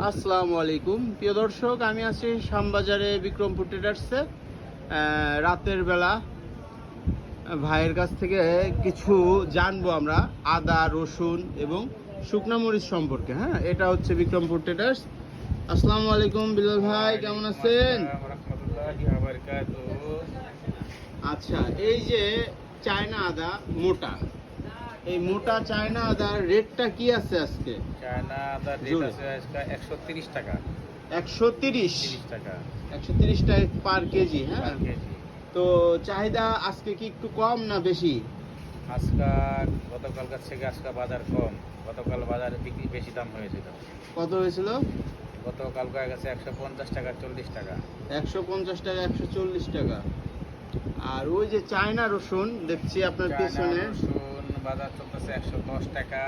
আসসালামু আলাইকুম প্রিয় দর্শক, আমি আছি শ্যামবাজারে বিক্রমপুর ট্রেডার্সে। রাতের বেলা ভাইয়ের কাছ থেকে কিছু জানবো আমরা আদা, রসুন এবং শুকনা মরিচ সম্পর্কে। হ্যাঁ, এটা হচ্ছে বিক্রমপুর ট্রেডার্স। আসসালামু আলাইকুম বিলাল ভাই, কেমন আছেন? আচ্ছা, এই যে চায়না আদা মোটা, এই মোটা চায়না আদার রেটটা কি আছে আজকে? চায়না আদার রেট আছে আজকে 130 টাকা। 130 টাকা 130 টাকা পার কেজি। হ্যাঁ, পার কেজি। তো চাহিদা আজকে কি একটু কম না বেশি? আজকে গতকালকার থেকে আজকে বাজার কম। গতকাল বাজারে বিক্রি বেশি দাম হয়েছিল। কত হয়েছিল? গতকাল হয়ে গেছে 150 টাকা, 40 টাকা। 150 টাকা, 140 টাকা। আর ওই যে চায়না রসুন দেখছি আপনার চায়না পেছনে, রসুন বাজার চলতেছে 110 টাকা,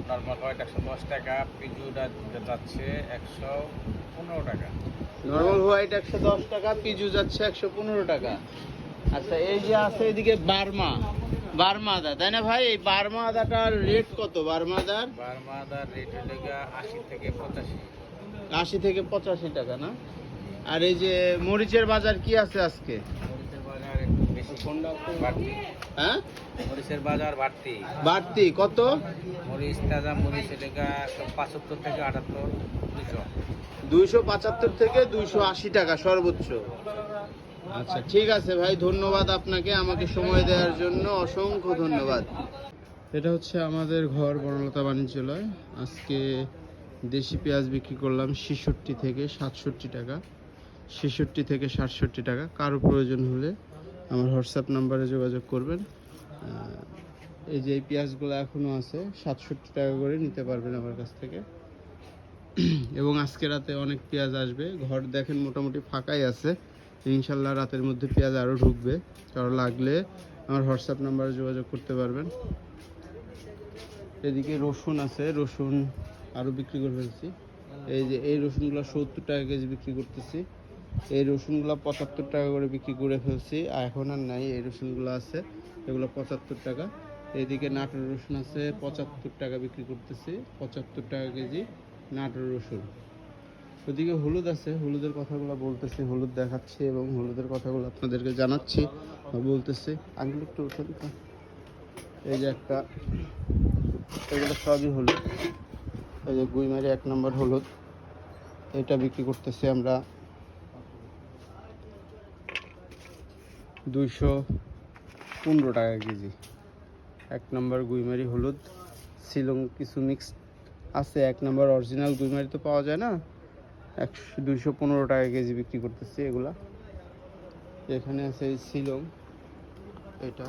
নর্মাল হোয়াইট 110 টাকা, পিজুটা যাচ্ছে 115 টাকা। নরমাল হোয়াইট 110 টাকা, পিজু যাচ্ছে 115 টাকা। আচ্ছা, এই যে আছে এদিকে বার্মা, বার্মা আদা, তাই না ভাই? এই বার্মা আদাটার রেট কত? বার্মা আদার বার্মা আদার রেট হলে 80 থেকে 85। 80 থেকে 85 টাকা না? আর এই যে মরিচের বাজার কি আছে আজকে? মরিচের বাজার একটু বেশি বাড়তি। হ্যাঁ, মরিচের বাজার বাড়তি। বাড়তি কত? মরিচ তাজা মরিচ এলাকা 75 থেকে 78, 200। 275 থেকে 280 টাকা সর্বোচ্চ। আচ্ছা, ঠিক আছে ভাই, ধন্যবাদ আপনাকে আমাকে সময় দেওয়ার জন্য, অসংখ্য ধন্যবাদ। এটা হচ্ছে আমাদের ঘর বনলতা বাণিজ্যালয়। আজকে দেশি পেঁয়াজ বিক্রি করলাম 66 থেকে 67 টাকা, 66 থেকে 67 টাকা। কারো প্রয়োজন হলে আমার হোয়াটসঅ্যাপ নাম্বারে যোগাযোগ করবেন। এই যে এই পেঁয়াজগুলো এখনও আছে, 67 টাকা করে নিতে পারবেন আমার কাছ থেকে। এবং আজকে রাতে অনেক পেঁয়াজ আসবে। ঘর দেখেন মোটামুটি ফাঁকাই আছে, ইনশাল্লাহ রাতের মধ্যে পেঁয়াজ আরও ঢুকবে। কারো লাগলে আমার হোয়াটসঅ্যাপ নাম্বারে যোগাযোগ করতে পারবেন। এদিকে রসুন আছে, রসুন আরও বিক্রি করে ফেলছি। এই যে এই রসুনগুলো 70 টাকা কেজি বিক্রি করতেছি। এই রসুনগুলো 75 টাকা করে বিক্রি করে ফেলছি, আর এখন আর নাই। এই রসুনগুলো আছে, এগুলো 75 টাকা। এইদিকে নাটোর রসুন আছে, 75 টাকা বিক্রি করতেছি, 75 টাকা কেজি নাটোর রসুন। ওদিকে হলুদ আছে, হলুদের কথাগুলো বলতেছি, হলুদ দেখাচ্ছি এবং হলুদের কথাগুলো আপনাদেরকে জানাচ্ছি বলতেছি। আঙ্গুল একটু উঠে দিতে। এই যে একটা, এগুলো সবই হলুদ। এই যে গুইমারি 1 নম্বর হলুদ, এটা বিক্রি করতেছি আমরা 215 টাকা কেজি। 1 নম্বর গুইমারি হলুদ। শিলং কিছু মিক্স আছে, 1 নম্বর অরিজিনাল গুইমারি তো পাওয়া যায় না। 215 টাকা কেজি বিক্রি করতেছি এগুলা। এখানে আছে এই শিলং, এটা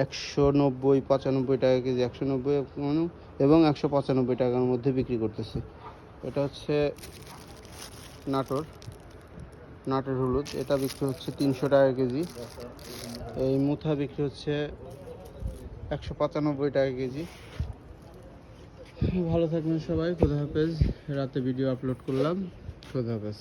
190 95 টাকা কেজি, 190 এবং 195 টাকার মধ্যে বিক্রি করতেছি। এটা হচ্ছে নাটোর, নাটোর হলুদ, এটা বিক্রি হচ্ছে 300 টাকা কেজি। এই মুথা বিক্রি হচ্ছে 195 টাকা কেজি। ভালো থাকবেন সবাই, খোদা হাফেজ। রাতে ভিডিও আপলোড করলাম, খোদা হাফেজ।